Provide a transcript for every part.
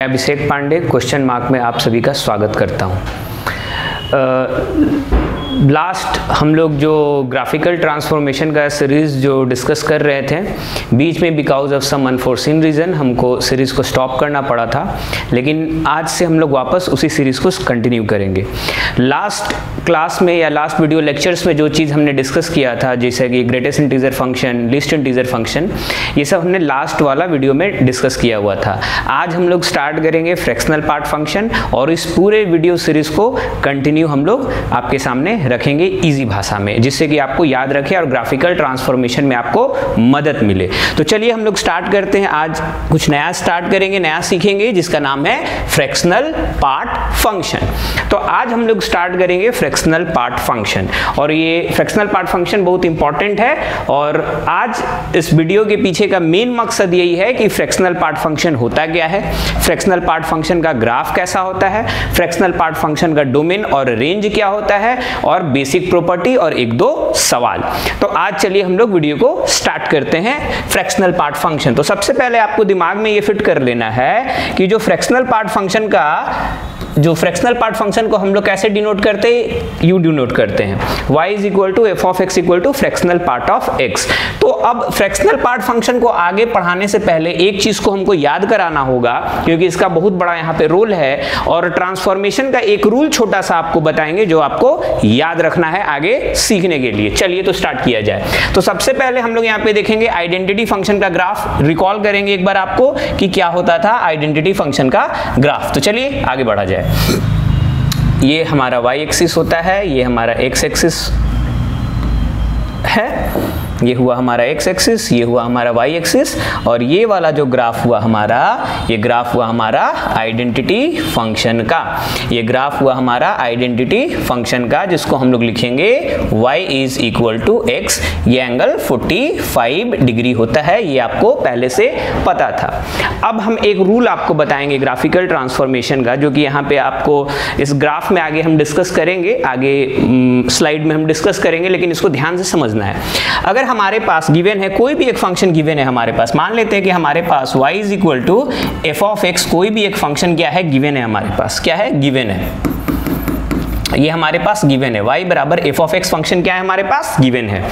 अभिषेक Pandey question mark में आप सभी का स्वागत करता हूं। लास्ट हम लोग जो ग्राफिकल ट्रांसफॉर्मेशन का सीरीज़ जो डिस्कस कर रहे थे, बीच में because of some unforeseen reason हमको सीरीज़ को स्टॉप करना पड़ा था, लेकिन आज से हम लोग वापस उसी सीरीज़ को कंटिन्यू करेंगे। लास्ट क्लास में या लास्ट वीडियो लेक्चर्स में जो चीज़ हमने डिस्कस किया था, जैसे कि greatest integer function, least integer function, ये सब हमने लास्ट वाला वीडियो में डिस्कस किया हुआ था। आज हम लोग स्टार्ट करेंगे फ्रैक्शनल पार्ट फंक्शन और इस पूरे वीडियो सीरीज़ को कंटिन्यू हम लोग आपके सामने रखेंगे इजी भाषा में, जिससे कि आपको याद रखे और ग्राफिकल ट्रांसफॉर्मेशन में आपको मदद मिले। तो चलिए हम लोग स्टार्ट करते हैं। आज कुछ नया स्टार्ट करेंगे, नया सीखेंगे, जिसका नाम है फ्रैक्शनल पार्ट फंक्शन। तो आज हम लोग स्टार्ट करेंगे फ्रैक्शनल पार्ट फंक्शन, और ये फ्रैक्शनल पार्ट फंक्शन बहुत इंपॉर्टेंट है। और आज इस वीडियो के पीछे का मेन मकसद यही है कि फ्रैक्शनल पार्ट फंक्शन होता क्या है, फ्रैक्शनल पार्ट फंक्शन का ग्राफ कैसा होता है, फ्रैक्शनल पार्ट फंक्शन का डोमेन और रेंज क्या होता है, और बेसिक प्रॉपर्टी और एक दो सवाल। तो आज चलिए हम लोग वीडियो को स्टार्ट करते हैं फ्रैक्शनल पार्ट फंक्शन। तो सबसे पहले आपको दिमाग में ये फिट कर लेना है कि जो फ्रैक्शनल पार्ट फंक्शन को हम लोग कैसे डिनोट करते हैं, यू डिनोट करते हैं, y is equal to F of x equal to fractional part of x। तो अब फ्रैक्शनल पार्ट फंक्शन को आगे पढ़ाने से पहले एक चीज को हमको याद कराना होगा, क्योंकि इसका बहुत बड़ा यहाँ पे रोल है, और ट्रांसफॉर्मेशन का एक रूल छोटा सा आपको बताएंगे जो आपको याद रखना है आगे सीखने के लिए। चलिए तो स्टार्ट किया जाए। तो सबसे पहले हम लोग यहाँ पे देखेंगे आइडेंटिटी फंक्शन का ग्राफ, रिकॉल करेंगे एक बार आपको कि क्या होता था आइडेंटिटी फंक्शन का ग्राफ। तो चलिए आगे बढ़ा जाए। ये हमारा y एक्सिस होता है, ये हमारा x एक्सिस है, ये हुआ हमारा x एक्सिस, ये हुआ हमारा y एक्सिस, और ये वाला जो ग्राफ हुआ हमारा, ये ग्राफ हुआ हमारा आइडेंटिटी फंक्शन का, ये ग्राफ हुआ हमारा आइडेंटिटी फंक्शन का, जिसको हम लोग लिखेंगे y is equal to x। ये एंगल 45 डिग्री होता है, ये आपको पहले से पता था। अब हम एक रूल आपको बताएंगे ग्राफिकल ट्रांसफॉर्मेशन का, जो कि यहाँ पे आपको इस ग्राफ में आगे हम डिस्कस करेंगे, आगे स्लाइड में हम डिस्कस करेंगे, लेकिन इसको ध्यान से समझना है। अगर हमारे पास गिवन है, कोई भी एक फंक्शन गिवन है हमारे पास, मान लेते हैं कि हमारे पास y is equal to F of x, कोई भी एक फंक्शन क्या है, गिवन है हमारे पास, क्या है, गिवन है, ये हमारे पास गिवन है, y बराबर एफ ऑफ एक्स फंक्शन क्या है हमारे पास, गिवन है,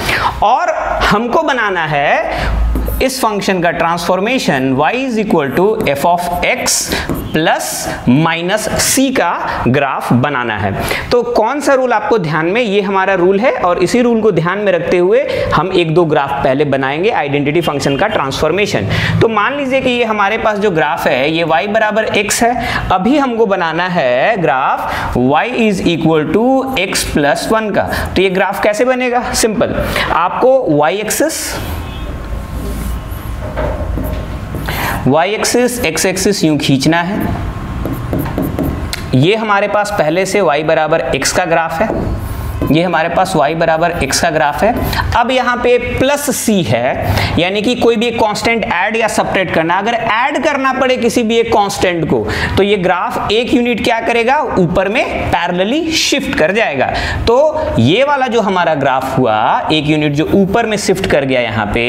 और हमको बनाना है इस फंक्शन का transformation y is equal to F of X plus minus C का ग्राफ बनाना है। तो कौन सा रूल आपको ध्यान में, ये हमारा रूल है, और इसी रूल को ध्यान में रखते हुए हम एक दो ग्राफ पहले बनाएंगे आइडेंटिटी फंक्शन का ट्रांसफॉर्मेशन। तो मान लीजिए कि ये हमारे पास जो ग्राफ है, ये y बराबर x है। अभी हमको बनाना है graph y is equal to x plus 1 का। तो ये ग्राफ कैसे बनेगा, सिंपल, आपको y एक्सिस x एक्सिस यूं खींचना है। ये हमारे पास पहले से y बराबर x का ग्राफ है, ये हमारे पास y बराबर x का ग्राफ है। अब यहाँ पे प्लस c है, यानी कि कोई भी एक कांस्टेंट ऐड या सबट्रैक्ट करना, अगर ऐड करना पड़े किसी भी एक कांस्टेंट को, तो ये ग्राफ एक यूनिट क्या करेगा, ऊपर में पैरेलली शिफ्ट कर जाएगा। तो ये वाला जो हमारा ग्राफ हुआ, एक यूनिट जो ऊपर में शिफ्ट कर गया, यहाँ पे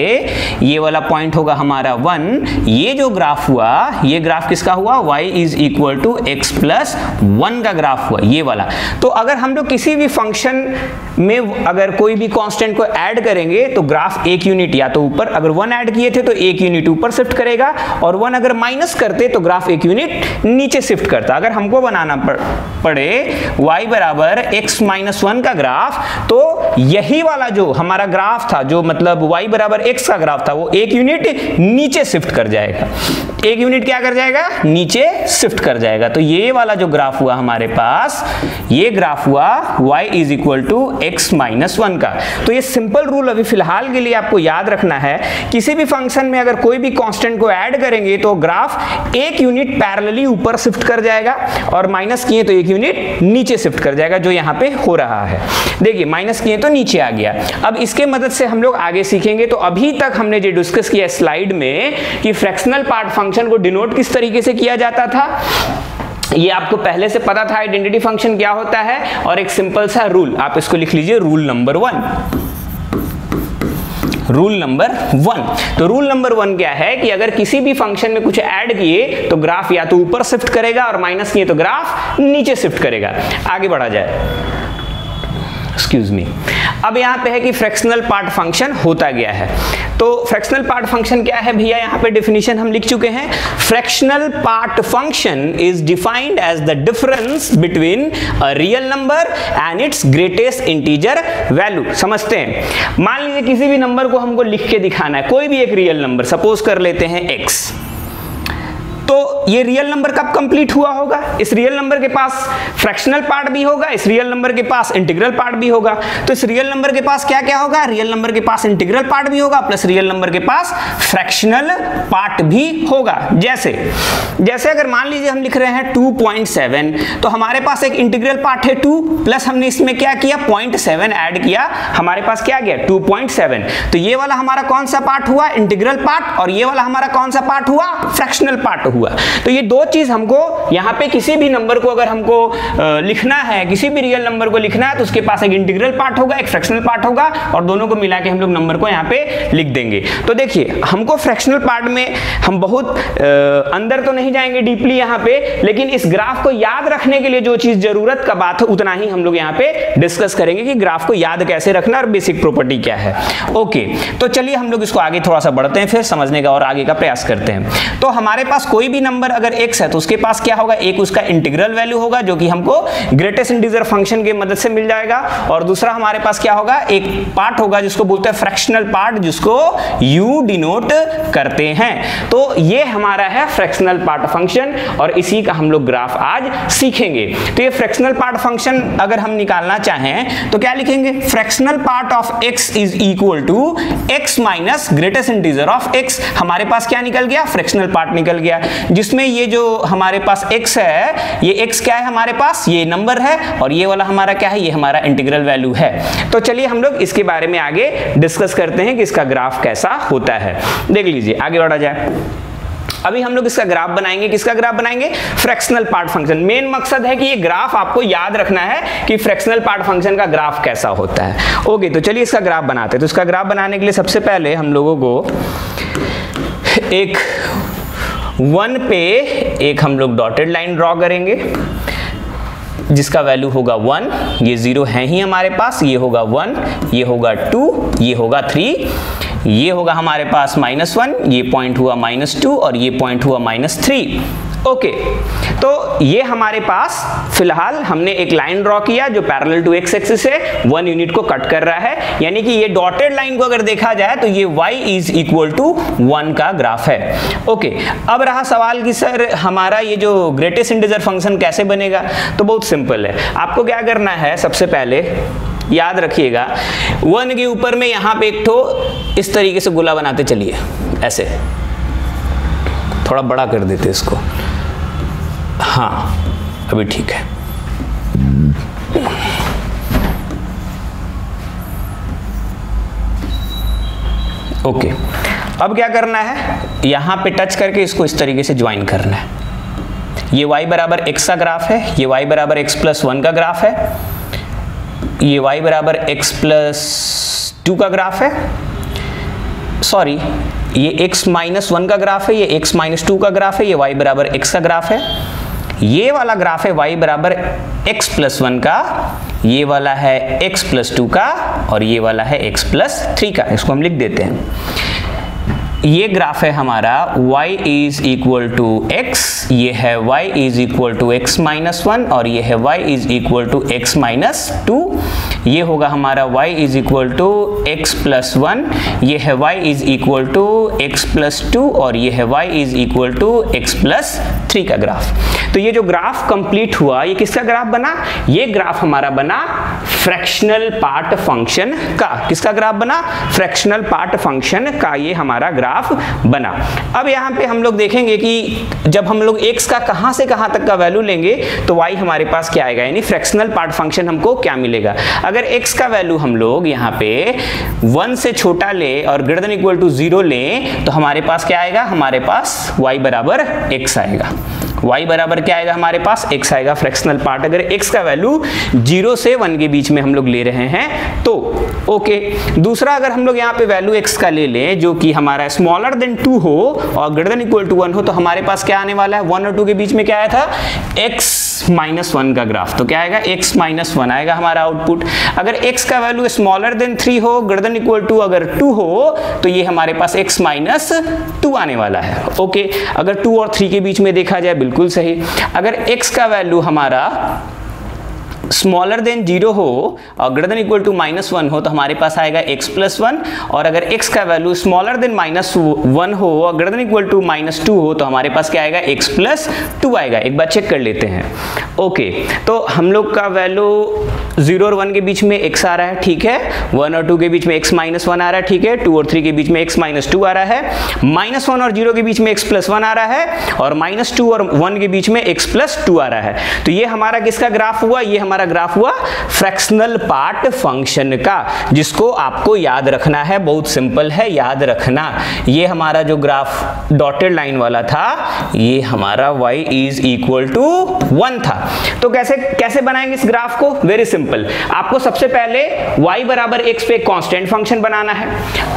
ये वाला पॉइंट होगा हमारा 1। ये जो ग्राफ हुआ, ये ग्राफ किसका हुआ, y is equal to x plus 1 का ग्राफ हुआ, ये वाला। तो अगर हम लोग किसी भी फंक्शन में अगर कोई भी कांस्टेंट को ऐड करेंगे, तो ग्राफ एक यूनिट या तो ऊपर, अगर 1 ऐड किए थे तो एक यूनिट ऊपर शिफ्ट करेगा, और 1 अगर माइनस करते तो ग्राफ एक यूनिट नीचे शिफ्ट करता। अगर हमको बनाना पड़े y बराबर x माइनस 1 का ग्राफ, तो यही वाला जो हमारा ग्राफ था, जो मतलब y बराबर x का ग्राफ था, वो एक यूनिट नीचे शिफ्ट कर जाएगा, एक यूनिट क्या कर जाएगा, नीचे शिफ्ट कर जाएगा। तो ये वाला जो ग्राफ हुआ हमारे पास, ये ग्राफ हुआ y is equal to x minus 1 का। तो ये सिंपल रूल अभी फिलहाल के लिए आपको याद रखना है, किसी भी फंक्शन में अगर कोई भी कांस्टेंट को ऐड करेंगे तो ग्राफ एक यूनिट पैरेलली ऊपर शिफ्ट कर जाएगा, और माइनस किए तो एक यूनिट नीचे शिफ्ट कर जाएगा, जो यहाँ पे हो रहा है। देखिए माइनस किए तो नीचे आ गया। अब इसके मदद से हम लोग आगे सीखेंगे। तो अभी तक हमने जो डिस्कस किया स्लाइड में कि फ्रैक्शनल पार्ट फंक्शन को डिनोट किस तरीके से किया जाता था, ये आपको पहले से पता था आइडेंटिटी फंक्शन क्या होता है, और एक सिंपल सा रूल आप इसको लिख लीजिए, रूल नंबर 1। Rule number 1। तो रूल नंबर 1 क्या है कि अगर किसी भी फंक्शन में कुछ ऐड किए तो ग्राफ या तो ऊपर शिफ्ट करेगा और माइनस किए तो ग्राफ नीचे शिफ्ट करेगा। आगे बढ़ा जाए, एक्सक्यूज मी। अब यहां पे है कि फ्रैक्शनल पार्ट फंक्शन होता गया है। तो फ्रैक्शनल पार्ट फंक्शन क्या है भैया, यहां पे डेफिनेशन हम लिख चुके हैं। Fractional part function is defined as the difference between a real number and its greatest integer value. समझते हैं, मान लीजिए किसी भी नंबर को हमको लिख के दिखाना है, कोई भी एक रियल नंबर, सपोज कर लेते हैं x। तो ये रियल नंबर कब कंप्लीट हुआ होगा, इस रियल नंबर के पास फ्रैक्शनल पार्ट भी होगा, इस रियल नंबर के पास इंटीग्रल पार्ट भी होगा। तो इस रियल नंबर के पास क्या क्या होगा, रियल नंबर के पास इंटीग्रल पार्ट भी होगा प्लस रियल नंबर के पास फ्रैक्शनल पार्ट भी होगा। जैसे अगर मान लीजिए हम लिख रहे हैं 2.7, तो हमारे पास एक इंटीग्रल पार्ट है 2 प्लस हमने इसमें क्या किया 0.7 ऐड किया, हमारे पास क्या गया 2.7। तो ये वाला हमारा कौन सा पार्ट हुआ, इंटीग्रल पार्ट, और ये वाला हमारा कौन सा पार्ट हुआ, फ्रैक्शनल पार्ट हुआ। तो ये दो चीज हमको यहां पे किसी भी नंबर को अगर हमको लिखना है, किसी भी रियल नंबर को लिखना है, तो उसके पास एक इंटीग्रल पार्ट होगा, एक फ्रैक्शनल पार्ट होगा, और दोनों को मिला के हम लोग नंबर को यहां पे लिख देंगे। तो देखिए हमको फ्रैक्शनल पार्ट में हम बहुत अंदर तो नहीं जाएंगे डीपली यहां पे, लेकिन इस ग्राफ को याद रखने के लिए जो चीज जरूरत का बात है उतना ही हम लोग यहां पे डिस्कस करेंगे कि ग्राफ को याद कैसे रखना और बेसिक प्रॉपर्टी क्या है। ओके, तो चलिए हम लोग इसको आगे थोड़ा सा बढ़ते हैं, फिर समझने का और आगे का प्रयास करते हैं। तो हमारे पास कोई भी नंबर अगर x है तो उसके पास क्या होगा, एक उसका इंटीग्रल वैल्यू होगा जो कि हमको ग्रेटेस्ट इंटीजर फंक्शन की मदद से मिल जाएगा, और दूसरा हमारे पास क्या होगा, एक पार्ट होगा जिसको बोलते हैं फ्रैक्शनल पार्ट, जिसको u डिनोट करते हैं। तो ये हमारा है फ्रैक्शनल पार्ट फंक्शन, और इसी का हम लोग ग्राफ आज सीखेंगे। तो ये फ्रैक्शनल पार्ट फंक्शन अगर हम निकालना चाहें तो क्या लिखेंगे, fractional part of x is equal to x minus greatest integer of x। हमारे पास क्या निकल गया, फ्रैक्शनल पार्ट निकल गया, जिसमें ये जो हमारे पास x है, ये x क्या है हमारे पास, ये नंबर है, और ये वाला हमारा क्या है, ये हमारा इंटीग्रल वैल्यू है। तो चलिए हम लोग इसके बारे में आगे डिस्कस करते हैं कि इसका ग्राफ कैसा होता है। देख लीजिए, आगे बढ़ा जाए। अभी हम लोग इसका ग्राफ बनाएंगे, किसका ग्राफ बनाएंगे, फ्रैक्शनल पार्ट फंक्शन। मेन मकसद है कि ये ग्राफ आपको याद रखना है कि फ्रैक्शनल पार्ट फंक्शन का ग्राफ कैसा होता है। ओके, तो चलिए इसका ग्राफ बनाते हैं। तो इसका ग्राफ बनाने के लिए सबसे पहले हम लोगों को एक 1 पे एक हम लोग डॉटेड लाइन ड्रॉ करेंगे जिसका वैल्यू होगा 1, ये 0 है ही हमारे पास, ये होगा 1, ये होगा 2, ये होगा 3, ये होगा हमारे पास -1, ये पॉइंट हुआ -2, और ये पॉइंट हुआ -3। ओके, तो ये हमारे पास फिलहाल हमने एक लाइन ड्रॉ किया जो पैरेलल टू x एक्सिस से 1 यूनिट को कट कर रहा है, यानी कि ये डॉटेड लाइन को अगर देखा जाए तो ये y इज इक्वल टू 1 का ग्राफ है। ओके, अब रहा सवाल कि सर हमारा ये जो ग्रेटेस्ट इंटीजर फंक्शन कैसे बनेगा। तो बहुत सिंपल है, आपको क्या करना है, सबसे पहले याद रखिएगा 1 के ऊपर में यहां पे एक तो इस तरीके से गोला बनाते चलिए, ऐसे थोड़ा बड़ा कर देते इसको, हाँ अभी ठीक है। ओके, अब क्या करना है, यहां पे टच करके इसको इस तरीके से ज्वाइन करना है। ये y बराबर x का ग्राफ है, ये y बराबर x प्लस 1 का ग्राफ है, ये y बराबर x प्लस 2 का ग्राफ है, सॉरी ये x माइनस 1 का ग्राफ है, ये x माइनस 2 का ग्राफ है, ये y बराबर x का ग्राफ है, ये वाला ग्राफ है y बराबर x प्लस 1 का, ये वाला है x प्लस 2 का, और ये वाला है x प्लस 3 का। इसको हम लिख देते हैं। ये ग्राफ है हमारा y is equal to x, ये है y is equal to x minus 1, और ये है y is equal to x minus 2, ये होगा हमारा y is equal to x plus 1, ये है y is equal to x plus 2, और ये है y is equal to x plus 3 का ग्राफ। तो ये जो ग्राफ कंप्लीट हुआ, ये किसका ग्राफ बना, ये ग्राफ हमारा बना फ्रैक्शनल पार्ट फंक्शन का। किसका ग्राफ बना, फ्रैक्शनल पार्ट फंक्शन का ये हमारा ग्राफ बना। अब यहाँ पे हम लोग देखेंगे कि जब हम लोग x का कहां से कहां तक का वैल्यू लेंगे तो y हमारे पास क्या आएगा, यानी फ्रैक्शनल पार्ट फंक्शन हमको क्या मिलेगा। अगर x का वैल्यू हम लोग यहाँ पे 1 से छोटा ले और ग्रेटर देन इक्वल टू 0 ले तो हमारे पास क्या आएगा, हमारे पास y बराबर x आएगा, y बराबर क्या आएगा हमारे पास, x आएगा फ्रैक्शनल पार्ट, अगर x का वैल्यू 0 से 1 के बीच में हम लोग ले रहे हैं तो। ओके, दूसरा अगर हम लोग यहाँ पे वैल्यू x का ले लें जो कि हमारा स्मॉलर देन 2 हो और ग्रेटर देन इक्वल टू 1 हो, तो हमारे पास क्या आने वाला है, 1 और 2 के बीच में क्या आया था, x -1 का ग्राफ, तो क्या आएगा, x -1 आएगा हमारा आउटपुट। अगर x का वैल्यू स्मॉलर देन 3 हो, ग्रेटर देन इक्वल टू अगर 2 हो, तो ये हमारे पास x -2 आने वाला है। ओके, अगर 2 और 3 के बीच में देखा जाए बिल्कुल सही। अगर x का वैल्यू हमारा स्मॉलर देन 0 हो और ग्रेटर देन इक्वल टू -1 हो, तो हमारे पास आएगा x +1, और अगर x का वैल्यू स्मॉलर देन -1 हो और ग्रेटर देन इक्वल टू -2 हो, तो हमारे पास क्या आएगा, x +2 आएगा। एक बार चेक कर लेते हैं। ओके, तो हम लोग का वैल्यू 0 और 1 के बीच में x आ रहा है, ठीक है, 1 और 2 के बीच में x -1 आ रहा है, ठीक है, 2 और 3 के बीच में x -2 आ रहा है, -1 और 0 के बीच में x +1 आ रहा है, और -2 और 1 के बीच में x +2 आ रहा है। तो ये हमारा किसका ग्राफ हुआ, ये हमारा ग्राफ हुआ फ्रैक्शनल पार्ट फंक्शन का, जिसको आपको याद रखना है, बहुत सिंपल है याद रखना। ये हमारा जो ग्राफ डॉटेड लाइन वाला था, ये हमारा y = 1 था। तो कैसे बनाएंगे इस ग्राफ को, वेरी सिंपल, आपको सबसे पहले y बराबर x पे कांस्टेंट फंक्शन बनाना है।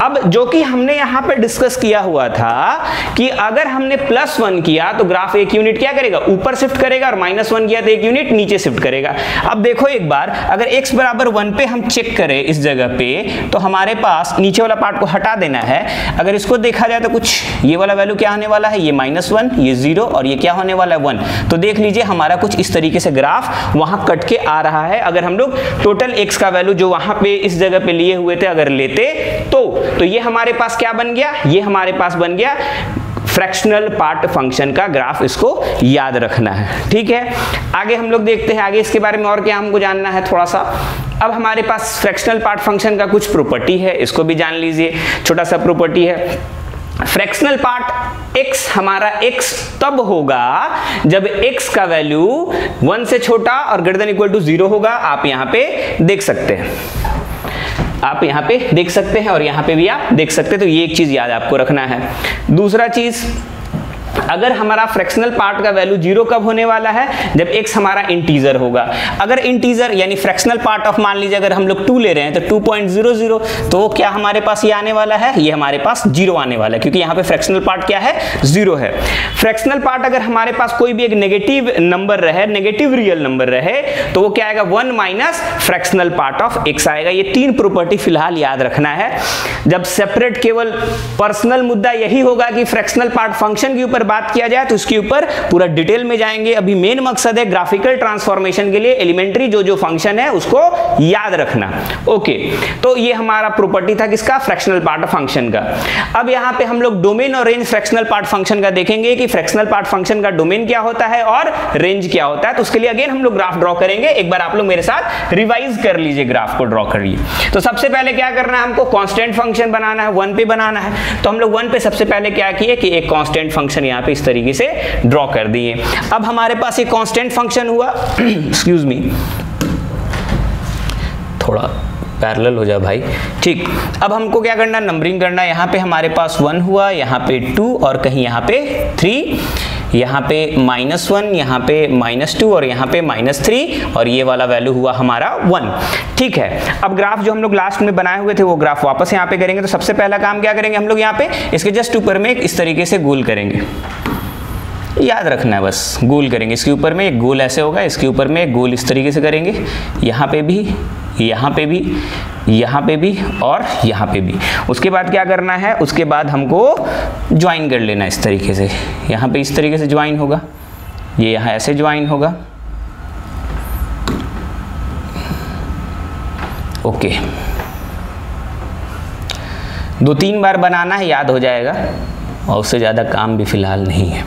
अब जो कि हमने यहां पे डिस्कस किया हुआ था कि अगर हमने +1 किया तो ग्राफ 1 यूनिट क्या करेगा, ऊपर शिफ्ट करेगा, और -1 किया तो 1 यूनिट नीचे शिफ्ट करेगा। अब देखो एक बार, अगर x बराबर 1 पे हम चेक करें इस जगह पे, तो हमारे पास नीचे वाला पार्ट को हटा देना है। अगर इसको देखा जाए तो कुछ ये वाला वैल्यू क्या आने वाला है, ये -1, ये 0, और ये क्या होने वाला है, 1। तो देख लीजिए हमारा कुछ इस तरीके से ग्राफ वहां कट के आ रहा है। अगर हम लोग टोटल x का वैल्यू जो वहां पे इस जगह पे लिए हुए थे अगर लेते तो ये हमारे पास क्या बन गया, ये हमारे पास बन गया फ्रैक्शनल पार्ट फंक्शन का ग्राफ। इसको याद रखना है, ठीक है। आगे हम लोग देखते हैं, आगे इसके बारे में और क्या हमको जानना है थोड़ा सा। अब हमारे पास फ्रैक्शनल पार्ट फंक्शन का कुछ प्रॉपर्टी है, इसको भी जान लीजिए। छोटा सा प्रॉपर्टी है, फ्रैक्शनल पार्ट x हमारा x तब होगा जब x का वैल्यू 1 से छोटा और ग्रेटर देन इक्वल टू 0 होगा। आप यहाँ पे देख सकते हैं, आप यहाँ पे देख सकते हैं, और यहाँ पे भी आप देख सकते हैं। तो ये एक चीज याद आपको रखना है। दूसरा चीज, अगर हमारा फ्रैक्शनल पार्ट का वैल्यू 0 कब होने वाला है, जब x हमारा इंटीजर होगा। अगर इंटीजर यानी फ्रैक्शनल पार्ट ऑफ, मान लीजिए अगर हम लोग 2 ले रहे हैं तो 2.00, तो क्या हमारे पास ये आने वाला है, ये हमारे पास 0 आने वाला है, क्योंकि यहाँ पे फ्रैक्शनल पार्ट क्या है, 0 है। फ्रैक्शनल पार्ट अगर हमारे पास कोई भी एक नेगेटिव नंबर रहे, नेगेटिव रियल नंबर रहे, तो वो क्या आएगा, 1 minus fractional part of x आएगा। ये 3 प्रॉपर्टी फिलहाल याद रखना है। जब सेपरेट केवल पर्सनल मुद्दा यही होगा कि फ्रैक्शनल पार्ट फंक्शन के ऊपर बात किया जाए तो उसके ऊपर पूरा डिटेल में जाएंगे। अभी मेन मकसद है ग्राफिकल ट्रांसफॉर्मेशन के लिए एलिमेंट्री जो फंक्शन है उसको याद रखना। ओके, तो ये हमारा प्रॉपर्टी था किसका, फ्रैक्शनल पार्ट फंक्शन का। अब यहाँ पे हम लोग डोमेन और रेंज फ्रैक्शनल पार्ट फंक्शन का देखेंगे कि फ्रैक्शनल पार्ट फंक्शन का डोमेन क्या होता है और रेंज क्या होता है। तो उसके लिए अगेन हम लोग ग्राफ ड्रॉ करेंगे। एक बार आप लोग मेरे साथ रिवाइज कर लीजिए, ग्राफ को ड्रॉ करिए। तो सबसे पहले क्या करना है, हमको कांस्टेंट फंक्शन बनाना है, 1 पे बनाना है। तो हम लोग 1 पे सबसे पहले क्या किए कि एक कांस्टेंट फंक्शन यहाँ पे इस तरीके से ड्रॉ कर दिए। अब हमारे पास एक कांस्टेंट फंक्शन हुआ एक्सक्यूज मी, थोड़ा पैरेलल हो जाए भाई, ठीक। अब हमको क्या करना, नंबरिंग करना। यहाँ पे हमारे पास 1 हुआ, यहाँ पे 2, और कहीं यहाँ पे 3, यहाँ पे -1, यहाँ पे -2, और यहाँ पे -3, और ये वाला वैल्यू हुआ हमारा 1। ठीक है, अब ग्राफ जो हम लोग लास्ट में बनाए हुए थे वो ग्राफ वापस यहाँ पे करेंगे। तो सबसे पहला काम क्या करेंगे हम लोग, यहाँ पे इसके जस्ट ऊपर में इस तरीके से गोल करेंगे। याद रखना है, बस गोल करेंगे। इसके ऊपर में एक गोल ऐसे होगा, इसके ऊपर में एक गोल इस तरीके से करेंगे। यहाँ पे भी, यहाँ पे भी, यहाँ पे भी, और यहाँ पे भी। उसके बाद क्या करना है, उसके बाद हमको ज्वाइन कर लेना इस तरीके से। यहाँ पे इस तरीके से ज्वाइन होगा, ये यहाँ ऐसे ज्वाइन होगा। ओके, 2-3 बार बनाना है, याद हो जाएगा, और उससे ज़्यादा काम भी फिलहाल नहीं है।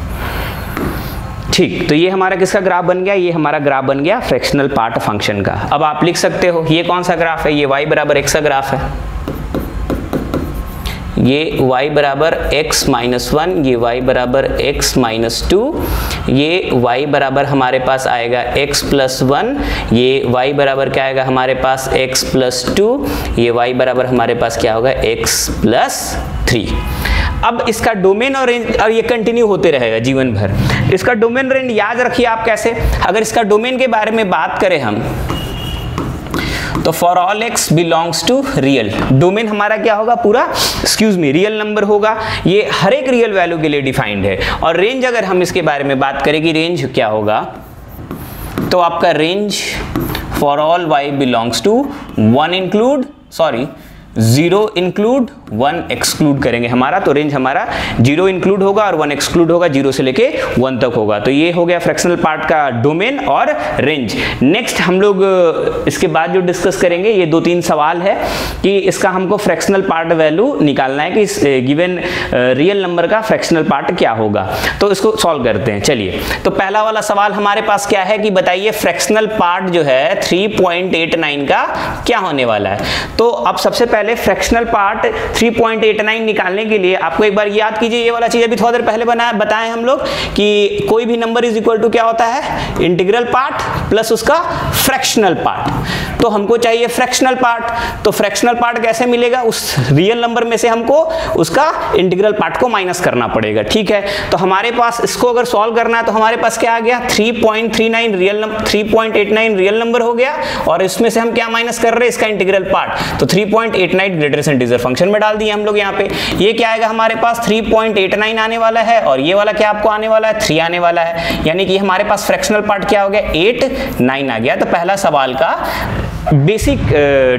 ठीक, तो ये हमारा किसका ग्राफ बन गया, ये हमारा ग्राफ बन गया फ्रैक्शनल पार्ट फंक्शन का। अब आप लिख सकते हो ये कौन सा ग्राफ है, ये y बराबर x का ग्राफ है, ये y बराबर x -1, ये y बराबर x -2, ये y बराबर हमारे पास आएगा x +1, ये y बराबर क्या आएगा हमारे पास x +2, ये y बराबर हमारे पास क्या होगा x +3। अब इसका डोमेन और रेंज, और ये कंटिन्यू होते रहेगा जीवन भर। इसका डोमेन रेंज याद रखिए आप कैसे, अगर इसका डोमेन के बारे में बात करें हम, तो for all x belongs to real, domain हमारा क्या होगा पूरा, एक्सक्यूज मी, रियल नंबर होगा, ये हर एक रियल वैल्यू के लिए डिफाइंड है। और रेंज अगर हम इसके बारे में बात करें कि रेंज क्या होगा, तो आपका range for all y belongs to 0 include 1 exclude करेंगे हमारा, तो रेंज हमारा 0 इंक्लूड होगा और 1 एक्सक्लूड होगा, 0 से लेके 1 तक होगा। तो ये हो गया फ्रैक्शनल पार्ट का डोमेन और रेंज। नेक्स्ट हम लोग इसके बाद जो डिस्कस करेंगे, ये 2-3 सवाल है कि इसका हमको फ्रैक्शनल पार्ट वैल्यू निकालना है कि गिवन रियल नंबर का फ्रैक्शनल पार्ट क्या होगा, तो इसको सॉल्व करते हैं। चलिए, तो पहला वाला सवाल हमारे पास क्या है कि बताइए फ्रैक्शनल पार्ट जो है 3.89 का क्या होने वाला है। तो अब सबसे पहले फ्रैक्शनल पार्ट 3.89 निकालने के लिए आपको एक बार याद कीजिए, ये वाला चीज अभी थोड़ा देर पहले बताए हम लोग कि कोई भी नंबर इज इक्वल टू क्या होता है, इंटीग्रल पार्ट प्लस उसका फ्रैक्शनल पार्ट। तो हमको चाहिए फ्रैक्शनल पार्ट, तो फ्रैक्शनल पार्ट कैसे मिलेगा, उस रियल नंबर में से हमको उसका इंटीग्रल पार्ट को माइनस करना पड़ेगा। ठीक है, तो हमारे पास इसको अगर सॉल्व करना है तो हमारे पास क्या आ गया, 3.39 रियल नंबर, 3.89 रियल नंबर हो गया, और इसमें से हम क्या माइनस कर रहे हैं, इसका इंटीग्रल पार्ट, तो 3.89 ग्रेटेस्ट इंटीजर फंक्शन में डाल दिए हम लोग यहाँ पे। ये क्या आएगा हमारे पास 3.89 आने वाला है, और ये वाला क्या आपको आने वाला है, 3 आने वाला है, यानी कि हमारे पास फ्रैक्शनल पार्ट क्या हो गया, 8-9 आ गया। तो पहला सवाल का बेसिक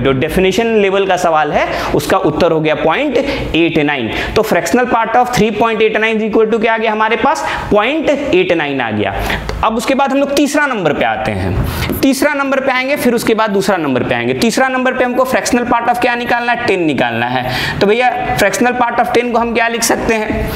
जो डेफिनेशन लेवल का सवाल है उसका उत्तर हो गया 0.89। तो fractional part of 3.89 equal to क्या आ गया हमारे पास, 0.89 आ गया। अब उसके बाद हम लोग तीसरा नंबर पे आते हैं, तीसरा नंबर पे आएंगे, फिर उसके बाद दूसरा नंबर पे आएंगे। तीसरा नंबर पे हमको फ्रैक्शनल पार्ट ऑफ क्या निकालना है, 10 निकालना है। तो भैया फ्रैक्शनल पार्ट ऑफ 10 को हम क्या लिख सकते हैं,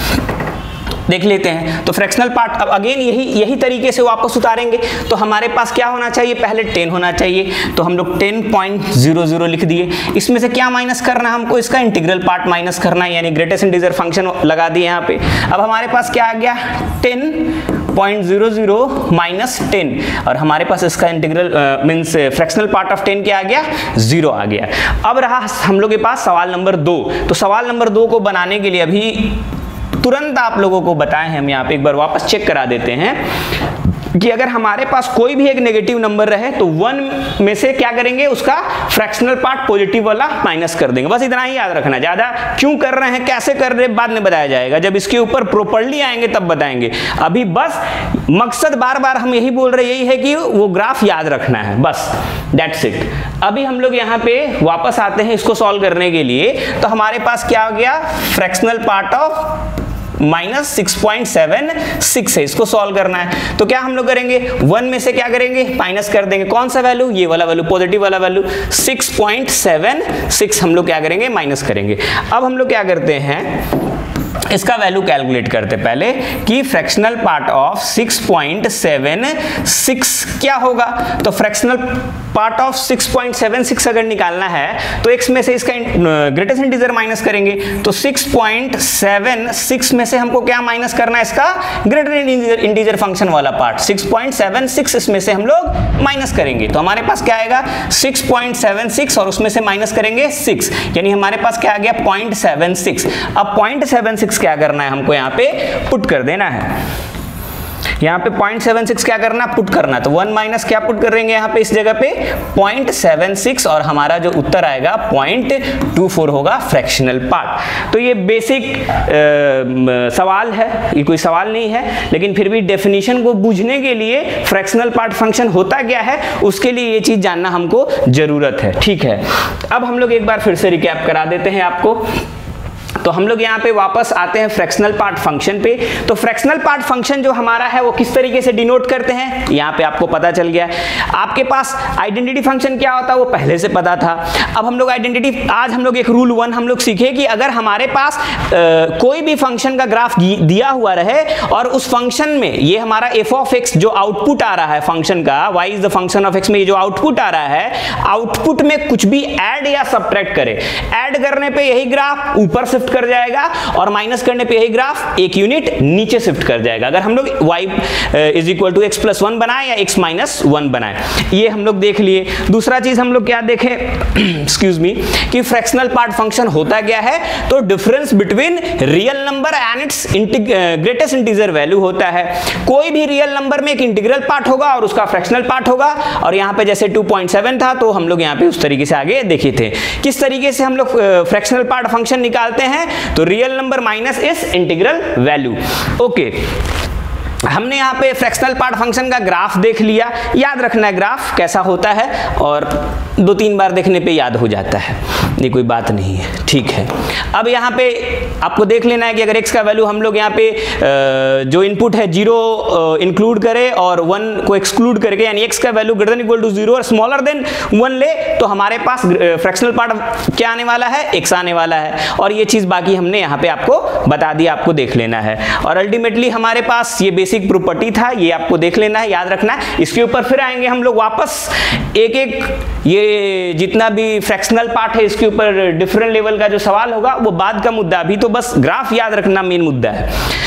देख लेते हैं। तो फ्रैक्शनल पार्ट अब अगेन यही तरीके से वापस उतारेंगे, तो हमारे पास क्या होना चाहिए, पहले 10 होना चाहिए, तो हम लोग 10.00 लिख दिए। इसमें से क्या माइनस करना है हमको, इसका इंटीग्रल पार्ट माइनस करना है, यानी ग्रेटेस्ट इंटीजर फंक्शन लगा दिए यहाँ पे। अब हमारे पास क्या आ गया, 10.00 माइनस 10, और हमारे पास इसका integral means fractional part of 10 क्या आ गया, 0 आ गया। अब रहा हम लोग के पास सवाल नंबर 2। तो सवाल नंबर 2 को बनाने के लिए अभी तुरंत आप लोगों को बताए हैं, हम यहाँ पे एक बार वापस चेक करा देते हैं कि अगर हमारे पास कोई भी एक नेगेटिव नंबर रहे तो 1 में से क्या करेंगे, उसका फ्रैक्शनल पार्ट पॉजिटिव वाला माइनस कर देंगे। बस इतना ही याद रखना, ज्यादा क्यों कर रहे हैं, कैसे कर रहे हैं बाद में बताया जाएगा, जब इसके ऊपर प्रॉपर्ली आएंगे तब बताएंगे। अभी बस मकसद बार बार हम यही बोल रहे, यही है कि वो ग्राफ याद रखना है, बस दैट्स इट। अभी हम लोग यहाँ पे वापस आते हैं इसको सॉल्व करने के लिए। तो हमारे पास क्या हो गया, फ्रैक्शनल पार्ट ऑफ -6.76 है, इसको सॉल्व करना है। तो क्या हम लोग करेंगे, 1 में से क्या करेंगे, माइनस कर देंगे, कौन सा वैल्यू, ये वाला वैल्यू, पॉजिटिव वाला वैल्यू 6.76 हम लोग क्या करेंगे, माइनस करेंगे। अब हम लोग क्या करते हैं, इसका वैल्यू कैलकुलेट करते पहले कि फ्रैक्शनल पार्ट ऑफ 6.76 क्या होगा। तो फ्रैक्शनल पार्ट ऑफ 6.76 अगर निकालना है तो x में से इसका ग्रेटेस्ट इंटीजर माइनस करेंगे, तो 6.76 में से हमको क्या माइनस करना है, इसका ग्रेटेस्ट इंटीजर फंक्शन वाला पार्ट 6.76 इसमें से हम लोग माइनस करेंगे। तो हमारे पास क्या आएगा, 6.76 और उसमें से माइनस करेंगे 6, यानी हमारे पास क्या आ गया, 0.76। अब 0.76 क्या करना है, हमको यहाँ पे पुट कर देना है। यहाँ पे 0.76 क्या करना, पुट करना, तो 1 माइनस क्या पुट करेंगे यहाँ पे, इस जगह पे 0.76, और हमारा जो उत्तर आएगा 0.24 होगा फ्रैक्शनल पार्ट। तो ये बेसिक सवाल है, ये कोई सवाल नहीं है, लेकिन फिर भी डेफिनेशन को बूझने के लिए फ्रैक्शनल पार्ट फंक्शन होता क्या है उसके लिए ये चीज जानना हमको जरूरत है। ठीक है, अब हम लोग एक बार फिर से रिकैप करा देते हैं आपको। तो हम लोग यहाँ पे वापस आते हैं फ्रैक्शनल पार्ट फंक्शन पे। तो फ्रैक्शनल पार्ट फंक्शन जो हमारा है वो किस तरीके से डिनोट करते हैं, यहाँ पे आपको पता चल गया। आपके पास आइडेंटिटी फंक्शन क्या होता है वो पहले से पता था। अब हम लोग आइडेंटिटी, आज हम लोग एक रूल 1 हम लोग सीखे कि अगर हमारे पास कोई भी फंक्शन का ग्राफ दिया हुआ रहे और उस फंक्शन में ये हमारा f ऑफ x जो आउटपुट आ रहा है फंक्शन का, y is the function of x में ये जो आउटपुट आ रहा है, आउटपुट में कुछ भी ऐड या सब्ट्रैक्ट करे, ऐड करने पे यही ग्राफ ऊपर शिफ्ट कर जाएगा और माइनस करने पे यही ग्राफ एक यूनिट नीचे शिफ्ट कर जाएगा, अगर हम लोग y is equal to x plus 1 बनाए या x माइनस 1 बनाए। ये हम लोग देख लिए। दूसरा चीज हम लोग क्या देखें एक्सक्यूज मी, कि फ्रैक्शनल पार्ट फंक्शन होता क्या है, तो difference between real number and its greatest integer value होता है। कोई भी रियल नंबर में एक इंटीग्रल पार्ट होगा और उसका फ्रैक्शनल पार्ट होगा, और यहाँ पे जैसे 2.7 था तो हम लोग यहाँ पे उस तरीके से आगे देखे थे। किस तरीके से हम लोग फ्रैक्शनल पार्ट फंक्शन निकालते हैं, तो रियल नंबर माइनस इस इंटीग्रल वैल्यू। ओके, हमने यहाँ पे फ्रैक्शनल पार्ट फंक्शन का ग्राफ देख लिया। याद रखना है ग्राफ कैसा होता है, और 2-3 बार देखने पे याद हो जाता है, ये कोई बात नहीं है, ठीक है। अब यहाँ पे आपको देख लेना है कि अगर x का वैल्यू हम लोग यहाँ पे जो इनपुट है 0 इंक्लूड करें और 1 को एक्सक्लूड करके, यानी x का value greater than equal to 0 और स्मॉलर देन 1 ले, तो हमारे पास फ्रैक्शनल पार्ट क्या आने वाला है, x आने वाला है। और ये चीज बाकी हमने यहाँ पे आपको बता दिया, आपको देख लेना है। और अल्टीमेटली हमारे पास ये बेसिक प्रॉपर्टी था, ये आपको देख लेना है, याद रखना है। इसके ऊपर फिर आएंगे हम लोग वापस, एक एक ये जितना भी फ्रैक्शनल पार्ट है इसके ऊपर डिफरेंट लेवल का जो सवाल होगा वो बाद का मुद्दा, अभी तो बस ग्राफ याद रखना मेन मुद्दा है।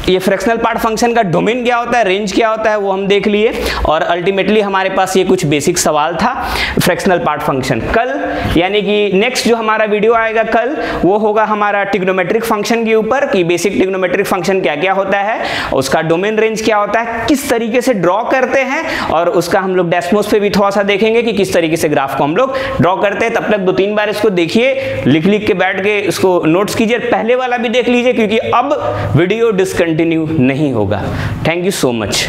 ये फ्रैक्शनल पार्ट फंक्शन का डोमेन क्या होता है, रेंज क्या होता है, वो हम देख लिए। और अल्टीमेटली हमारे पास ये कुछ बेसिक सवाल था फ्रैक्शनल पार्ट फंक्शन। कल यानी कि नेक्स्ट जो हमारा वीडियो आएगा कल, वो होगा हमारा ट्रिग्नोमेट्रिक फंक्शन के ऊपर, कि बेसिक ट्रिग्नोमेट्रिक फंक्शन क्या क्या होता है, उसका डोमेन रेंज क्या होता है, किस तरीके से ड्रॉ करते हैं, और उसका हम लोग डेस्मोस पे भी थोड़ा सा देखेंगे कि किस तरीके से ग्राफ को हम लोग ड्रॉ करते हैं। तब तक 2-3 बार इसको देखिए, लिख के बैठ के इसको नोट्स कीजिए, पहले वाला भी देख लीजिए, क्योंकि अब वीडियो डिस्कंटिन्यू नहीं होगा। Thank you so much.